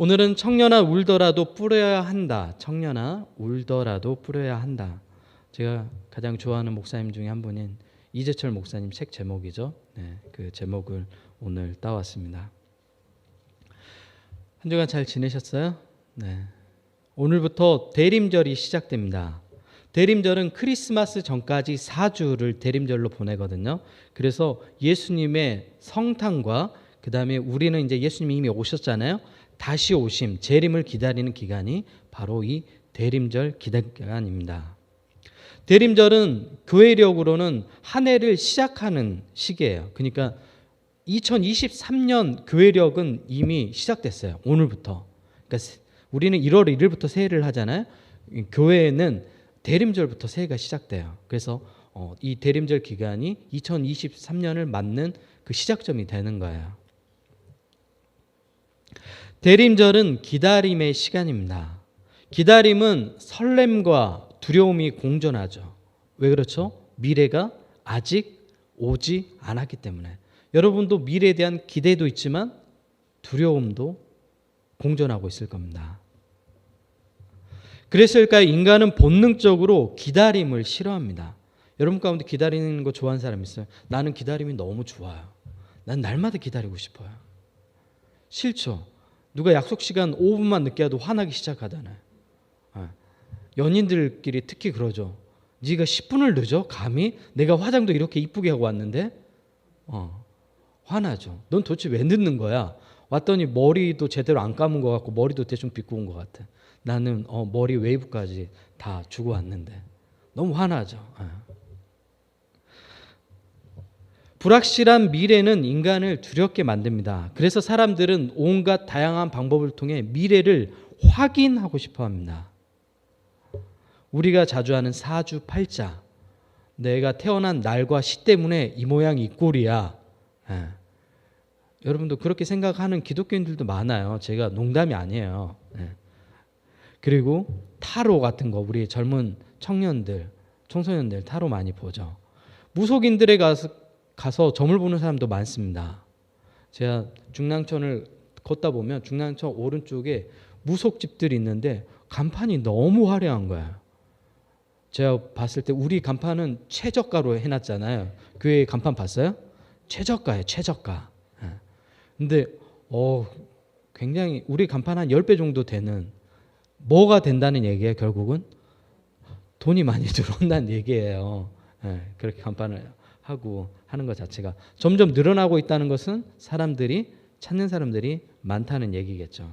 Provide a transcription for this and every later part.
오늘은 청년아 울더라도 뿌려야 한다. 청년아 울더라도 뿌려야 한다. 제가 가장 좋아하는 목사님 중에 한 분인 이재철 목사님 책 제목이죠. 네, 그 제목을 오늘 따왔습니다. 한 주간 잘 지내셨어요? 네. 오늘부터 대림절이 시작됩니다. 대림절은 크리스마스 전까지 4주를 대림절로 보내거든요. 그래서 예수님의 성탄과 그 다음에 우리는 이제 예수님이 이미 오셨잖아요. 다시 오심, 재림을 기다리는 기간이 바로 이 대림절 기간입니다. 대림절은 교회력으로는 한 해를 시작하는 시기예요. 그러니까 2023년 교회력은 이미 시작됐어요. 오늘부터. 그러니까 우리는 1월 1일부터 새해를 하잖아요. 교회는 대림절부터 새해가 시작돼요. 그래서 이 대림절 기간이 2023년을 맞는 그 시작점이 되는 거예요. 대림절은 기다림의 시간입니다. 기다림은 설렘과 두려움이 공존하죠. 왜 그렇죠? 미래가 아직 오지 않았기 때문에. 여러분도 미래에 대한 기대도 있지만 두려움도 공존하고 있을 겁니다. 그랬을까요? 인간은 본능적으로 기다림을 싫어합니다. 여러분 가운데 기다리는 거 좋아하는 사람 있어요? 나는 기다림이 너무 좋아요. 난 날마다 기다리고 싶어요. 싫죠? 누가 약속 시간 5분만 늦게 와도 화나기 시작하잖아요. 연인들끼리 특히 그러죠. 네가 10분을 늦어? 감히? 내가 화장도 이렇게 이쁘게 하고 왔는데? 화나죠. 넌 도대체 왜 늦는 거야? 왔더니 머리도 제대로 안 감은 것 같고 머리도 대충 빗고 온 것 같아. 나는 머리 웨이브까지 다 주고 왔는데. 너무 화나죠. 불확실한 미래는 인간을 두렵게 만듭니다. 그래서 사람들은 온갖 다양한 방법을 통해 미래를 확인하고 싶어 합니다. 우리가 자주 하는 사주팔자. 내가 태어난 날과 시 때문에 이 모양 이 꼴이야. 여러분도 그렇게 생각하는 기독교인들도 많아요. 제가 농담이 아니에요. 그리고 타로 같은 거 우리 젊은 청년들, 청소년들 타로 많이 보죠. 무속인들에 가서 점을 보는 사람도 많습니다. 제가 중랑천을 걷다 보면 중랑천 오른쪽에 무속집들이 있는데 간판이 너무 화려한 거예요. 제가 봤을 때 우리 간판은 최저가로 해놨잖아요. 교회 간판 봤어요? 최저가예요. 최저가. 근데 굉장히 우리 간판 한 10배 정도 되는 뭐가 된다는 얘기예요. 결국은 돈이 많이 들어온다는 얘기예요. 그렇게 간판을 하고 하는 것 자체가 점점 늘어나고 있다는 것은 찾는 사람들이 많다는 얘기겠죠.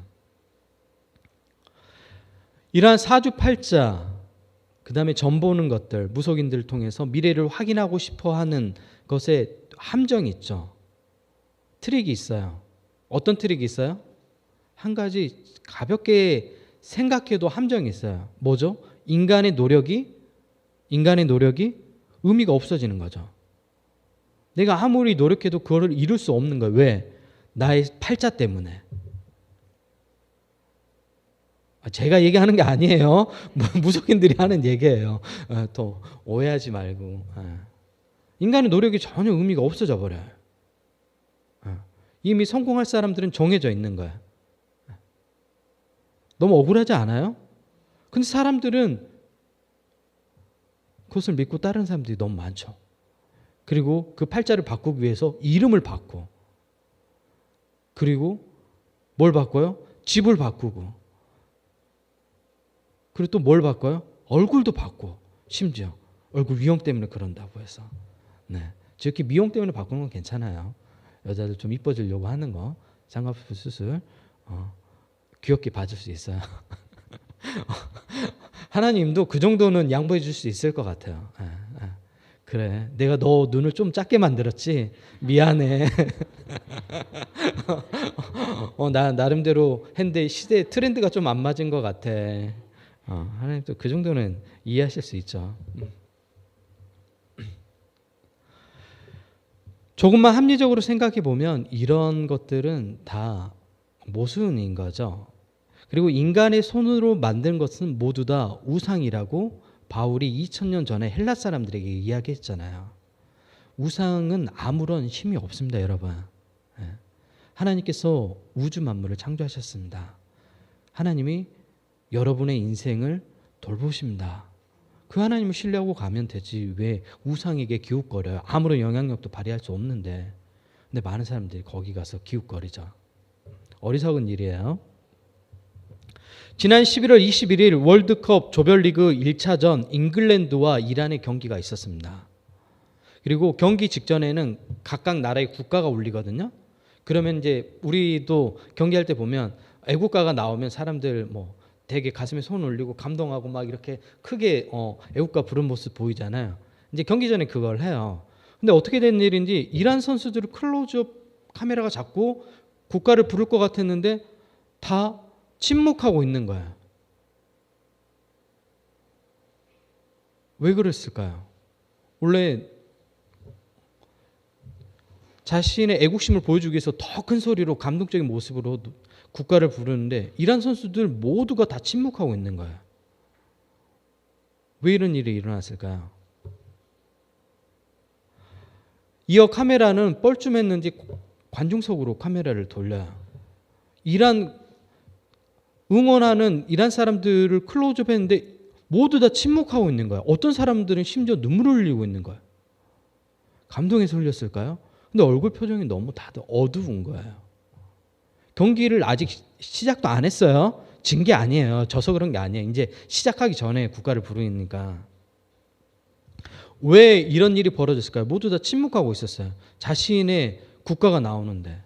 이러한 사주팔자, 그 다음에 점 보는 것들, 무속인들을 통해서 미래를 확인하고 싶어하는 것에 함정이 있죠. 트릭이 있어요. 어떤 트릭이 있어요? 한 가지 가볍게 생각해도 함정이 있어요. 뭐죠? 인간의 노력이 의미가 없어지는 거죠. 내가 아무리 노력해도 그거를 이룰 수 없는 거예요. 왜? 나의 팔자 때문에. 제가 얘기하는 게 아니에요. 무속인들이 하는 얘기예요. 또 오해하지 말고. 인간의 노력이 전혀 의미가 없어져 버려요. 이미 성공할 사람들은 정해져 있는 거야. 너무 억울하지 않아요? 근데 사람들은 그것을 믿고 따르는 사람들이 너무 많죠. 그리고 그 팔자를 바꾸기 위해서 이름을 바꿔. 그리고 뭘 바꿔요? 집을 바꾸고. 그리고 또 뭘 바꿔요? 얼굴도 바꿔. 심지어 얼굴 미용 때문에 그런다고 해서. 이렇게 미용 때문에 바꾸는 건 괜찮아요. 여자들 좀 이뻐지려고 하는 거 쌍꺼풀 수술 귀엽게 봐줄 수 있어요. 하나님도 그 정도는 양보해 줄 수 있을 것 같아요. 그래, 내가 너 눈을 좀 작게 만들었지. 미안해. 나 나름대로 했는데 시대 트렌드가 좀 안 맞은 것 같아. 하나님도 그 정도는 이해하실 수 있죠. 조금만 합리적으로 생각해 보면 이런 것들은 다 모순인 거죠. 그리고 인간의 손으로 만든 것은 모두 다 우상이라고 바울이 2000년 전에 헬라 사람들에게 이야기했잖아요. 우상은 아무런 힘이 없습니다, 여러분. 하나님께서 우주 만물을 창조하셨습니다. 하나님이 여러분의 인생을 돌보십니다. 그 하나님을 신뢰하고 가면 되지 왜 우상에게 기웃거려요? 아무런 영향력도 발휘할 수 없는데. 근데 많은 사람들이 거기 가서 기웃거리죠. 어리석은 일이에요. 지난 11월 21일 월드컵 조별리그 1차전 잉글랜드와 이란의 경기가 있었습니다. 그리고 경기 직전에는 각각 나라의 국가가 울리거든요. 그러면 이제 우리도 경기할 때 보면 애국가가 나오면 사람들 뭐 되게 가슴에 손 올리고 감동하고 막 이렇게 크게 애국가 부른 모습 보이잖아요. 이제 경기 전에 그걸 해요. 근데 어떻게 된 일인지 이란 선수들을 클로즈업 카메라가 잡고 국가를 부를 것 같았는데 다 침묵하고 있는 거예요. 왜 그랬을까요? 원래 자신의 애국심을 보여주기 위해서 더 큰 소리로 감동적인 모습으로 국가를 부르는데 이란 선수들 모두가 다 침묵하고 있는 거예요. 왜 이런 일이 일어났을까요? 이어 카메라는 뻘쭘했는지 관중석으로 카메라를 돌려요. 응원하는 이란 사람들을 클로즈업 했는데 모두 다 침묵하고 있는 거예요. 어떤 사람들은 심지어 눈물을 흘리고 있는 거예요. 감동에서 흘렸을까요? 근데 얼굴 표정이 너무 다들 어두운 거예요. 경기를 아직 시작도 안 했어요. 진 게 아니에요. 져서 그런 게 아니에요. 이제 시작하기 전에 국가를 부르니까. 왜 이런 일이 벌어졌을까요? 모두 다 침묵하고 있었어요. 자신의 국가가 나오는데.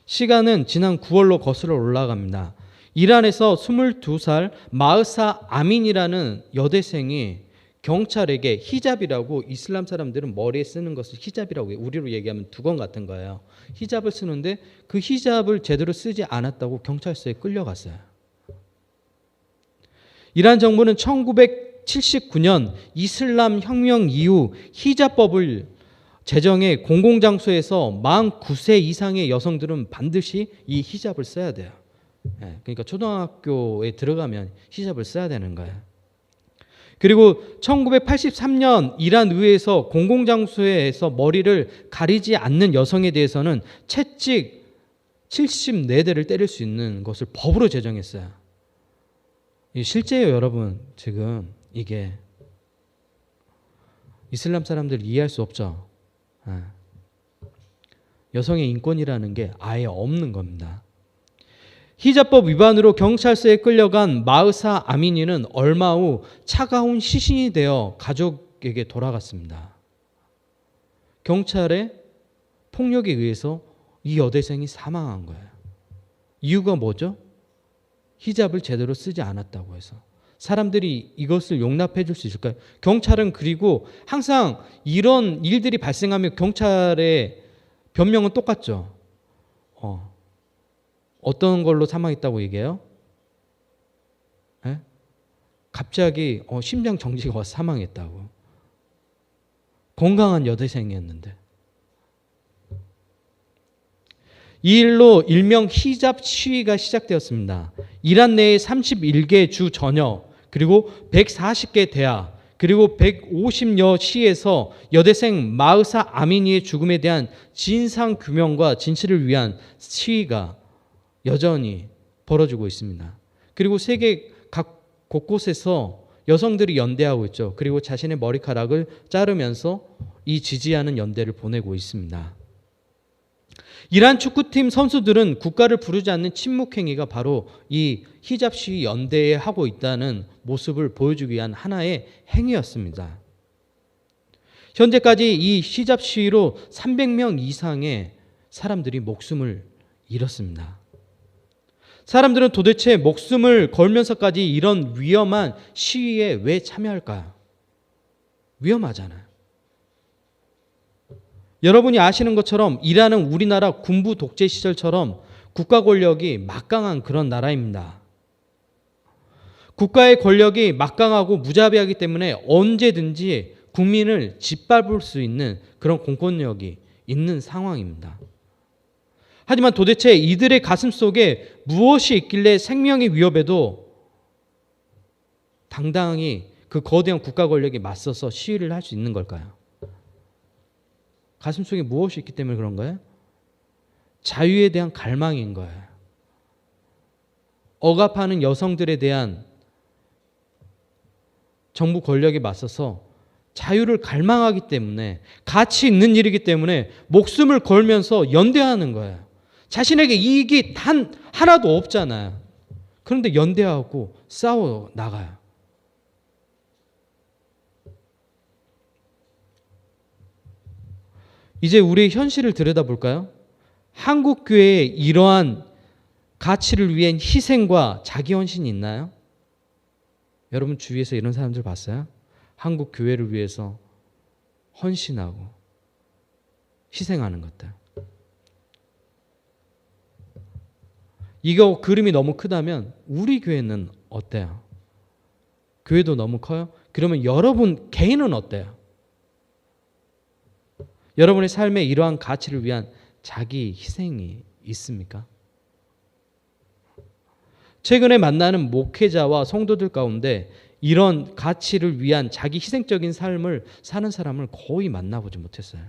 시간은 지난 9월로 거슬러 올라갑니다. 이란에서 22살 마흐사 아민이라는 여대생이 경찰에게 히잡이라고, 이슬람 사람들은 머리에 쓰는 것을 히잡이라고 해요. 우리로 얘기하면 두건 같은 거예요. 히잡을 쓰는데 그 히잡을 제대로 쓰지 않았다고 경찰서에 끌려갔어요. 이란 정부는 1979년 이슬람 혁명 이후 히잡법을 제정해 공공장소에서 49세 이상의 여성들은 반드시 이 히잡을 써야 돼요. 그러니까 초등학교에 들어가면 히잡을 써야 되는 거예요. 그리고 1983년 이란 의회에서 공공장소에서 머리를 가리지 않는 여성에 대해서는 채찍 74대를 때릴 수 있는 것을 법으로 제정했어요. 실제예요, 여러분. 지금 이게 이슬람 사람들 이해할 수 없죠. 여성의 인권이라는 게 아예 없는 겁니다. 히잡법 위반으로 경찰서에 끌려간 마흐사 아미니는 얼마 후 차가운 시신이 되어 가족에게 돌아갔습니다. 경찰의 폭력에 의해서 이 여대생이 사망한 거예요. 이유가 뭐죠? 히잡을 제대로 쓰지 않았다고 해서. 사람들이 이것을 용납해 줄 수 있을까요? 경찰은 그리고 항상 이런 일들이 발생하면 경찰의 변명은 똑같죠. 어떤 걸로 사망했다고 얘기해요? 갑자기 심장 정지가 와서 사망했다고. 건강한 여대생이었는데. 이 일로 일명 히잡 시위가 시작되었습니다. 이란 내의 31개 주 전역, 그리고 140개 대학, 그리고 150여 시에서 여대생 마흐사 아미니의 죽음에 대한 진상 규명과 진실을 위한 시위가 여전히 벌어지고 있습니다. 그리고 세계 각 곳곳에서 여성들이 연대하고 있죠. 그리고 자신의 머리카락을 자르면서 이 지지하는 연대를 보내고 있습니다. 이란 축구팀 선수들은 국가를 부르지 않는 침묵행위가 바로 이 히잡 시위 연대에 하고 있다는 모습을 보여주기 위한 하나의 행위였습니다. 현재까지 이 히잡 시위로 300명 이상의 사람들이 목숨을 잃었습니다. 사람들은 도대체 목숨을 걸면서까지 이런 위험한 시위에 왜 참여할까요? 위험하잖아요. 여러분이 아시는 것처럼 이란은 우리나라 군부 독재 시절처럼 국가 권력이 막강한 그런 나라입니다. 국가의 권력이 막강하고 무자비하기 때문에 언제든지 국민을 짓밟을 수 있는 그런 공권력이 있는 상황입니다. 하지만 도대체 이들의 가슴 속에 무엇이 있길래 생명의 위협에도 당당히 그 거대한 국가 권력에 맞서서 시위를 할 수 있는 걸까요? 가슴 속에 무엇이 있기 때문에 그런 거예요? 자유에 대한 갈망인 거예요. 억압하는 여성들에 대한 정부 권력에 맞서서 자유를 갈망하기 때문에, 가치 있는 일이기 때문에 목숨을 걸면서 연대하는 거예요. 자신에게 이익이 단 하나도 없잖아요. 그런데 연대하고 싸워 나가요. 이제 우리의 현실을 들여다볼까요? 한국 교회에 이러한 가치를 위한 희생과 자기 헌신이 있나요? 여러분 주위에서 이런 사람들 봤어요? 한국 교회를 위해서 헌신하고 희생하는 것들. 이거 그림이 너무 크다면 우리 교회는 어때요? 교회도 너무 커요? 그러면 여러분 개인은 어때요? 여러분의 삶에 이러한 가치를 위한 자기 희생이 있습니까? 최근에 만나는 목회자와 성도들 가운데 이런 가치를 위한 자기 희생적인 삶을 사는 사람을 거의 만나보지 못했어요.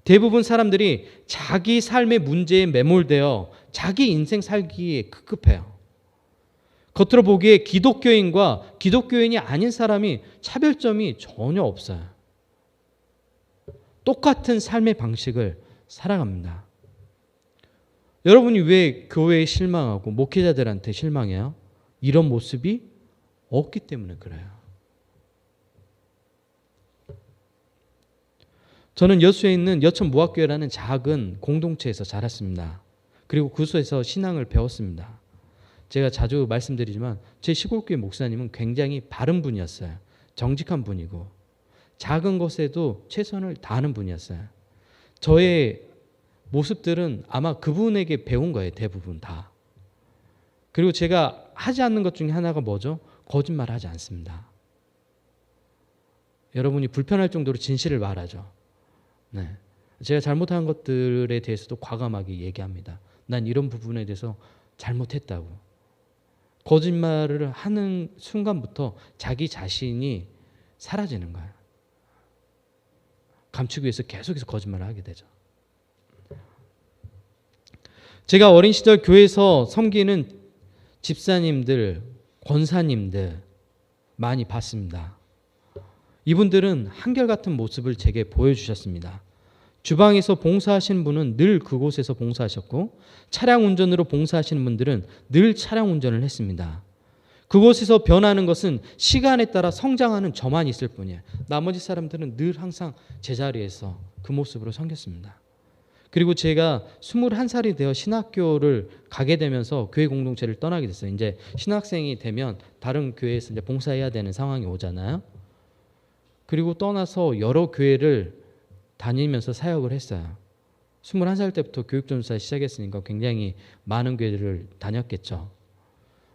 대부분 사람들이 자기 삶의 문제에 매몰되어 자기 인생 살기에 급급해요. 겉으로 보기에 기독교인과 기독교인이 아닌 사람이 차별점이 전혀 없어요. 똑같은 삶의 방식을 살아갑니다. 여러분이 왜 교회에 실망하고 목회자들한테 실망해요? 이런 모습이 없기 때문에 그래요. 저는 여수에 있는 여천무학교회라는 작은 공동체에서 자랐습니다. 그리고 그곳에서 신앙을 배웠습니다. 제가 자주 말씀드리지만 제 시골교회 목사님은 굉장히 바른 분이었어요. 정직한 분이고 작은 것에도 최선을 다하는 분이었어요. 저의 모습들은 아마 그분에게 배운 거예요. 대부분 다. 그리고 제가 하지 않는 것 중에 하나가 뭐죠? 거짓말하지 않습니다. 여러분이 불편할 정도로 진실을 말하죠. 네. 제가 잘못한 것들에 대해서도 과감하게 얘기합니다. 난 이런 부분에 대해서 잘못했다고. 거짓말을 하는 순간부터 자기 자신이 사라지는 거예요. 감추기 위해서 계속해서 거짓말을 하게 되죠. 제가 어린 시절 교회에서 섬기는 집사님들, 권사님들 많이 봤습니다. 이분들은 한결같은 모습을 제게 보여주셨습니다. 주방에서 봉사하시는 분은 늘 그곳에서 봉사하셨고 차량 운전으로 봉사하시는 분들은 늘 차량 운전을 했습니다. 그곳에서 변하는 것은 시간에 따라 성장하는 저만 있을 뿐이에요. 나머지 사람들은 늘 항상 제자리에서 그 모습으로 섬겼습니다. 그리고 제가 21살이 되어 신학교를 가게 되면서 교회 공동체를 떠나게 됐어요. 이제 신학생이 되면 다른 교회에서 이제 봉사해야 되는 상황이 오잖아요. 그리고 떠나서 여러 교회를 다니면서 사역을 했어요. 21살 때부터 교육전도사 시작했으니까 굉장히 많은 교회를 다녔겠죠.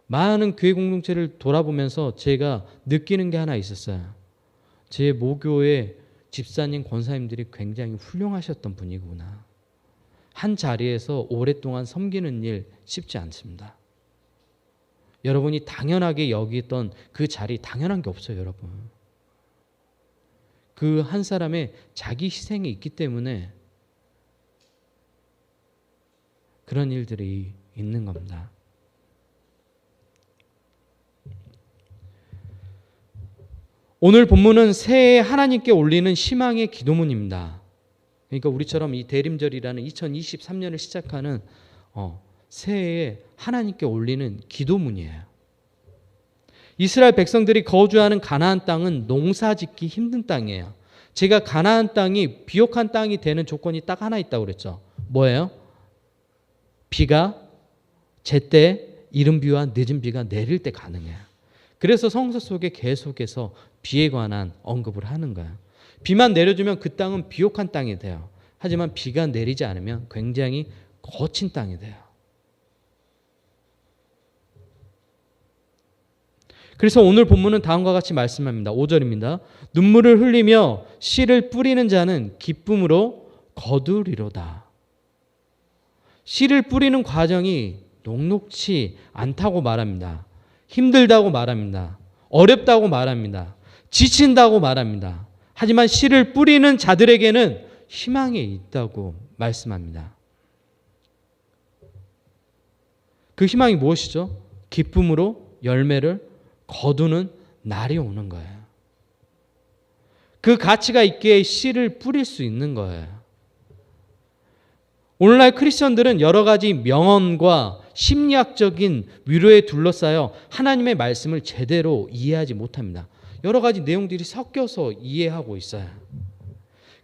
많은 교회 공동체를 돌아보면서 제가 느끼는 게 하나 있었어요. 제 모교의 집사님, 권사님들이 굉장히 훌륭하셨던 분이구나. 한 자리에서 오랫동안 섬기는 일 쉽지 않습니다. 여러분이 당연하게 여기던 그 자리 당연한 게 없어요, 여러분. 그 한 사람의 자기 희생이 있기 때문에 그런 일들이 있는 겁니다. 오늘 본문은 새해에 하나님께 올리는 희망의 기도문입니다. 그러니까 우리처럼 이 대림절이라는 2023년을 시작하는 새해에 하나님께 올리는 기도문이에요. 이스라엘 백성들이 거주하는 가나안 땅은 농사짓기 힘든 땅이에요. 제가 가나안 땅이 비옥한 땅이 되는 조건이 딱 하나 있다고 그랬죠. 뭐예요? 비가 제때 이른 비와 늦은 비가 내릴 때 가능해요. 그래서 성서 속에 계속해서 비에 관한 언급을 하는 거예요. 비만 내려주면 그 땅은 비옥한 땅이 돼요. 하지만 비가 내리지 않으면 굉장히 거친 땅이 돼요. 그래서 오늘 본문은 다음과 같이 말씀합니다. 5절입니다. 눈물을 흘리며 씨를 뿌리는 자는 기쁨으로 거두리로다. 씨를 뿌리는 과정이 녹록치 않다고 말합니다. 힘들다고 말합니다. 어렵다고 말합니다. 지친다고 말합니다. 하지만 씨를 뿌리는 자들에게는 희망이 있다고 말씀합니다. 그 희망이 무엇이죠? 기쁨으로 열매를 거두는 날이 오는 거예요. 그 가치가 있기에 씨를 뿌릴 수 있는 거예요. 오늘날 크리스천들은 여러 가지 명언과 심리학적인 위로에 둘러싸여 하나님의 말씀을 제대로 이해하지 못합니다. 여러 가지 내용들이 섞여서 이해하고 있어요.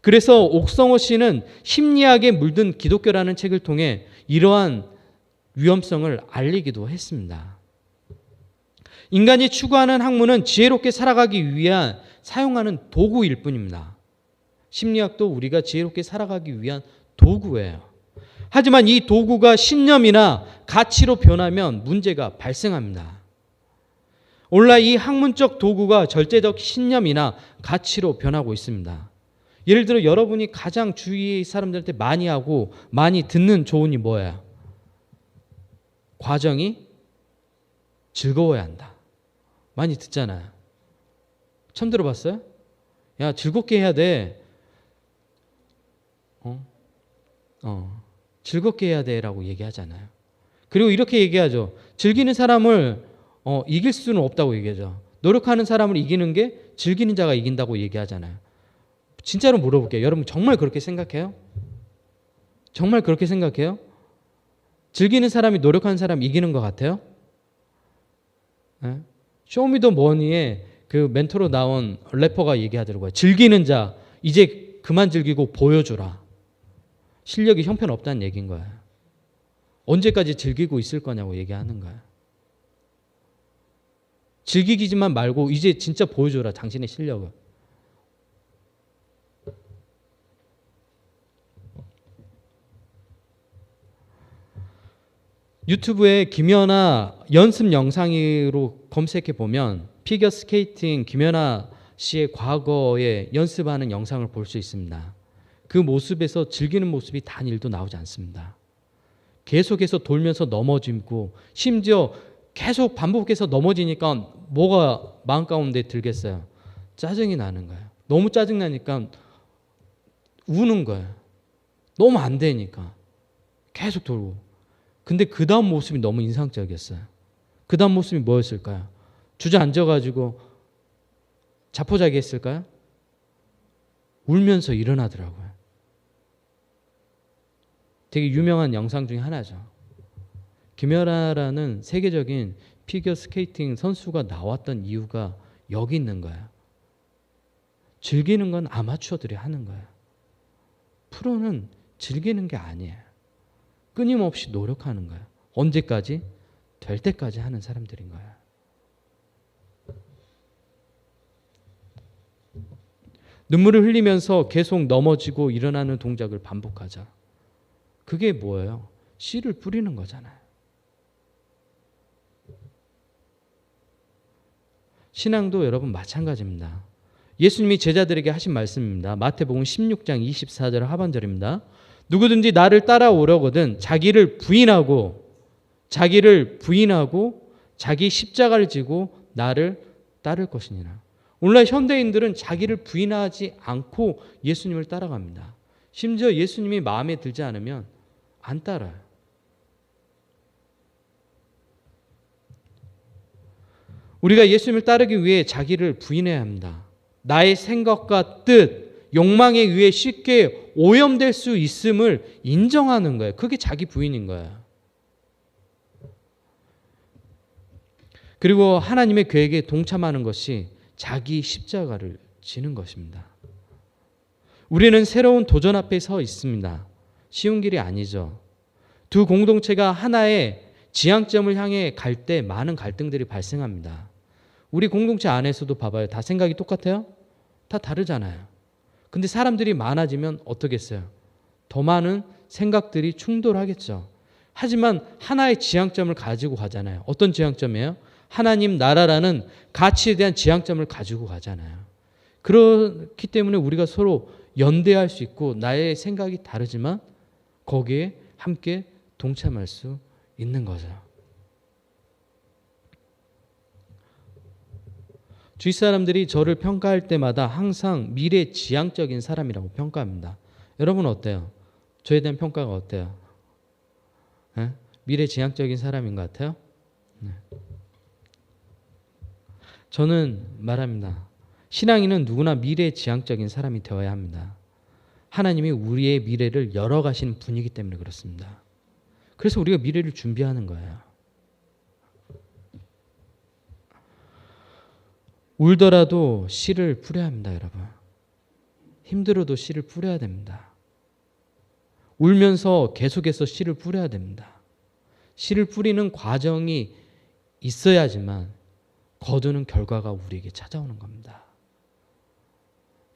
그래서 옥성호 씨는 심리학에 물든 기독교라는 책을 통해 이러한 위험성을 알리기도 했습니다. 인간이 추구하는 학문은 지혜롭게 살아가기 위한 사용하는 도구일 뿐입니다. 심리학도 우리가 지혜롭게 살아가기 위한 도구예요. 하지만 이 도구가 신념이나 가치로 변하면 문제가 발생합니다. 오늘날 이 학문적 도구가 절대적 신념이나 가치로 변하고 있습니다. 예를 들어 여러분이 가장 주위 사람들한테 많이 하고 많이 듣는 조언이 뭐예요? 과정이 즐거워야 한다. 많이 듣잖아요. 처음 들어봤어요? 야, 즐겁게 해야 돼. 즐겁게 해야 돼라고 얘기하잖아요. 그리고 이렇게 얘기하죠. 즐기는 사람을 이길 수는 없다고 얘기하죠. 노력하는 사람을 이기는 게 즐기는 자가 이긴다고 얘기하잖아요. 진짜로 물어볼게요. 여러분 정말 그렇게 생각해요? 정말 그렇게 생각해요? 즐기는 사람이 노력하는 사람 이기는 것 같아요? 네? 쇼미더머니에 그 멘토로 나온 래퍼가 얘기하더라고요. 즐기는 자 이제 그만 즐기고 보여주라. 실력이 형편없다는 얘기인 거예요. 언제까지 즐기고 있을 거냐고 얘기하는 거예요. 즐기기만 말고 이제 진짜 보여줘라 당신의 실력을. 유튜브에 김연아 연습 영상으로 검색해 보면 피겨 스케이팅 김연아 씨의 과거에 연습하는 영상을 볼 수 있습니다. 그 모습에서 즐기는 모습이 단 1도 나오지 않습니다. 계속해서 돌면서 넘어지고 심지어 계속 반복해서 넘어지니까 뭐가 마음 가운데 들겠어요? 짜증이 나는 거예요. 너무 짜증나니까 우는 거예요. 너무 안 되니까 계속 돌고. 근데 그 다음 모습이 너무 인상적이었어요. 그 다음 모습이 뭐였을까요? 주저앉아가지고 자포자기 했을까요? 울면서 일어나더라고요. 되게 유명한 영상 중에 하나죠. 김연아라는 세계적인 피겨 스케이팅 선수가 나왔던 이유가 여기 있는 거예요. 즐기는 건 아마추어들이 하는 거예요. 프로는 즐기는 게 아니에요. 끊임없이 노력하는 거예요. 언제까지? 될 때까지 하는 사람들인 거예요. 눈물을 흘리면서 계속 넘어지고 일어나는 동작을 반복하자. 그게 뭐예요? 씨를 뿌리는 거잖아요. 신앙도 여러분 마찬가지입니다. 예수님이 제자들에게 하신 말씀입니다. 마태복음 16장 24절 하반절입니다. 누구든지 나를 따라오려거든 자기를 부인하고 자기 십자가를 지고 나를 따를 것이니라. 오늘날 현대인들은 자기를 부인하지 않고 예수님을 따라갑니다. 심지어 예수님이 마음에 들지 않으면 안 따라요. 우리가 예수님을 따르기 위해 자기를 부인해야 합니다. 나의 생각과 뜻, 욕망에 의해 쉽게 오염될 수 있음을 인정하는 거예요. 그게 자기 부인인 거예요. 그리고 하나님의 계획에 동참하는 것이 자기 십자가를 지는 것입니다. 우리는 새로운 도전 앞에 서 있습니다. 쉬운 길이 아니죠. 두 공동체가 하나의 지향점을 향해 갈 때 많은 갈등들이 발생합니다. 우리 공동체 안에서도 봐봐요. 다 생각이 똑같아요? 다 다르잖아요. 근데 사람들이 많아지면 어떻겠어요? 더 많은 생각들이 충돌하겠죠. 하지만 하나의 지향점을 가지고 가잖아요. 어떤 지향점이에요? 하나님 나라라는 가치에 대한 지향점을 가지고 가잖아요. 그렇기 때문에 우리가 서로 연대할 수 있고 나의 생각이 다르지만 거기에 함께 동참할 수 있는 거죠. 주위 사람들이 저를 평가할 때마다 항상 미래지향적인 사람이라고 평가합니다. 여러분 어때요? 저에 대한 평가가 어때요? 네? 미래지향적인 사람인 것 같아요? 네. 저는 말합니다. 신앙인은 누구나 미래지향적인 사람이 되어야 합니다. 하나님이 우리의 미래를 열어가시는 분이기 때문에 그렇습니다. 그래서 우리가 미래를 준비하는 거예요. 울더라도 씨를 뿌려야 합니다, 여러분. 힘들어도 씨를 뿌려야 됩니다. 울면서 계속해서 씨를 뿌려야 됩니다. 씨를 뿌리는 과정이 있어야지만 거두는 결과가 우리에게 찾아오는 겁니다.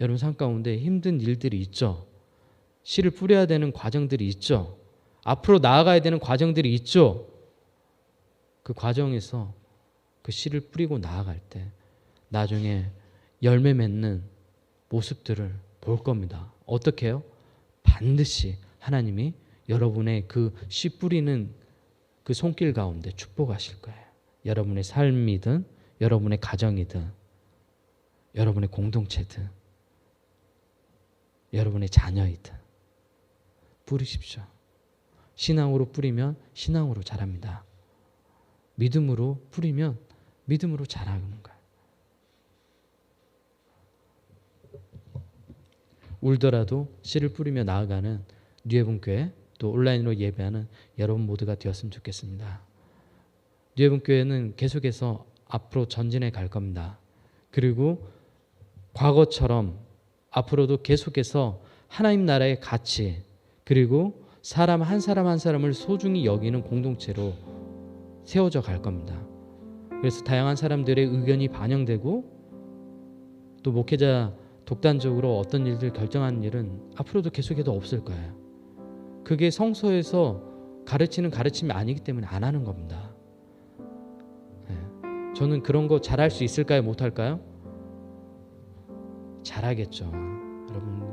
여러분 삶 가운데 힘든 일들이 있죠. 씨를 뿌려야 되는 과정들이 있죠. 앞으로 나아가야 되는 과정들이 있죠. 그 과정에서 그 씨를 뿌리고 나아갈 때 나중에 열매 맺는 모습들을 볼 겁니다. 어떻게 해요? 반드시 하나님이 여러분의 그 씨 뿌리는 그 손길 가운데 축복하실 거예요. 여러분의 삶이든 여러분의 가정이든 여러분의 공동체든 여러분의 자녀이든 뿌리십시오. 신앙으로 뿌리면 신앙으로 자랍니다. 믿음으로 뿌리면 믿음으로 자라는 거예요. 울더라도 씨를 뿌리며 나아가는 뉴헤븐교회 또 온라인으로 예배하는 여러분 모두가 되었으면 좋겠습니다. 뉴헤븐교회는 계속해서 앞으로 전진해 갈 겁니다. 그리고 과거처럼 앞으로도 계속해서 하나님 나라의 가치 그리고 사람 한 사람을 소중히 여기는 공동체로 세워져 갈 겁니다. 그래서 다양한 사람들의 의견이 반영되고 또 목회자 독단적으로 어떤 일들 결정하는 일은 앞으로도 계속해서 없을 거예요. 그게 성서에서 가르치는 가르침이 아니기 때문에 안 하는 겁니다. 저는 그런 거 잘할 수 있을까요? 못할까요? 잘하겠죠.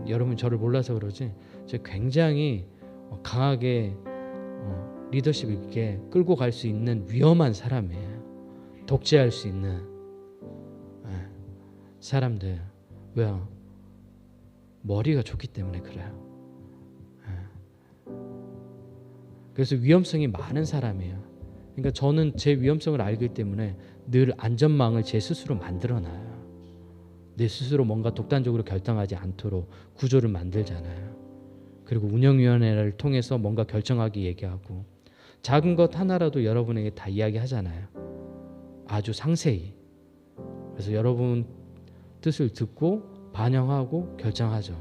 여러분 저를 몰라서 그러지 제가 굉장히 강하게 리더십 있게 끌고 갈 수 있는 위험한 사람이에요. 독재할 수 있는 사람들. 왜요? 머리가 좋기 때문에 그래요. 그래서 위험성이 많은 사람이에요. 그러니까 저는 제 위험성을 알기 때문에 늘 안전망을 제 스스로 만들어놔요. 내 스스로 뭔가 독단적으로 결정하지 않도록 구조를 만들잖아요. 그리고 운영위원회를 통해서 뭔가 결정하기 얘기하고 작은 것 하나라도 여러분에게 다 이야기하잖아요. 아주 상세히. 그래서 여러분 뜻을 듣고 반영하고 결정하죠.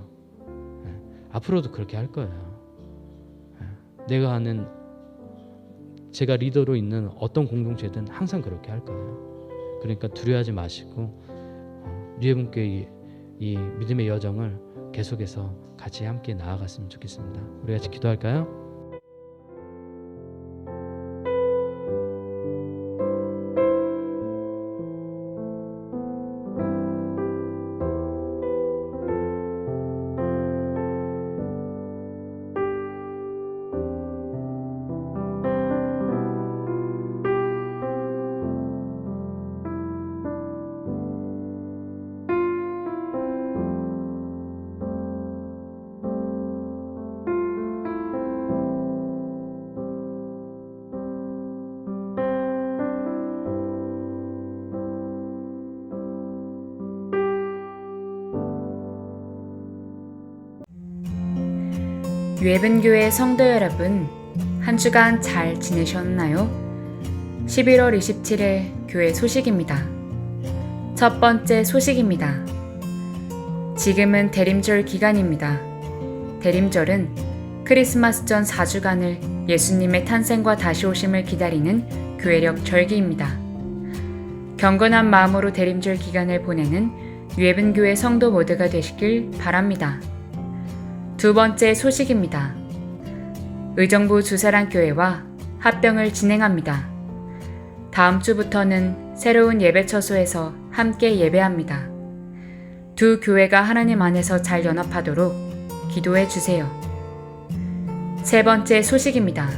앞으로도 그렇게 할 거예요. 내가 아는 제가 리더로 있는 어떤 공동체든 항상 그렇게 할 거예요. 그러니까 두려워하지 마시고 뉴헤븐교회 이 믿음의 여정을 계속해서 같이 함께 나아갔으면 좋겠습니다. 우리 같이 기도할까요? 뉴헤븐교회 성도 여러분, 한 주간 잘 지내셨나요? 11월 27일 교회 소식입니다. 첫 번째 소식입니다. 지금은 대림절 기간입니다. 대림절은 크리스마스 전 4주간을 예수님의 탄생과 다시 오심을 기다리는 교회력 절기입니다. 경건한 마음으로 대림절 기간을 보내는 뉴헤븐교회 성도 모두가 되시길 바랍니다. 두 번째 소식입니다. 의정부 주사랑교회와 합병을 진행합니다. 다음 주부터는 새로운 예배처소에서 함께 예배합니다. 두 교회가 하나님 안에서 잘 연합하도록 기도해 주세요. 세 번째 소식입니다.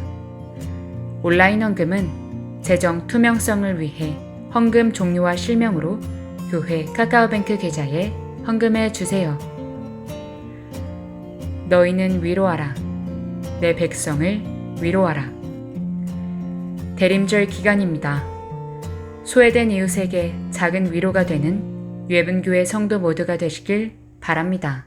온라인 헌금은 재정 투명성을 위해 헌금 종류와 실명으로 교회 카카오뱅크 계좌에 헌금해 주세요. 너희는 위로하라. 내 백성을 위로하라. 대림절 기간입니다. 소외된 이웃에게 작은 위로가 되는 유해분교회 성도 모두가 되시길 바랍니다.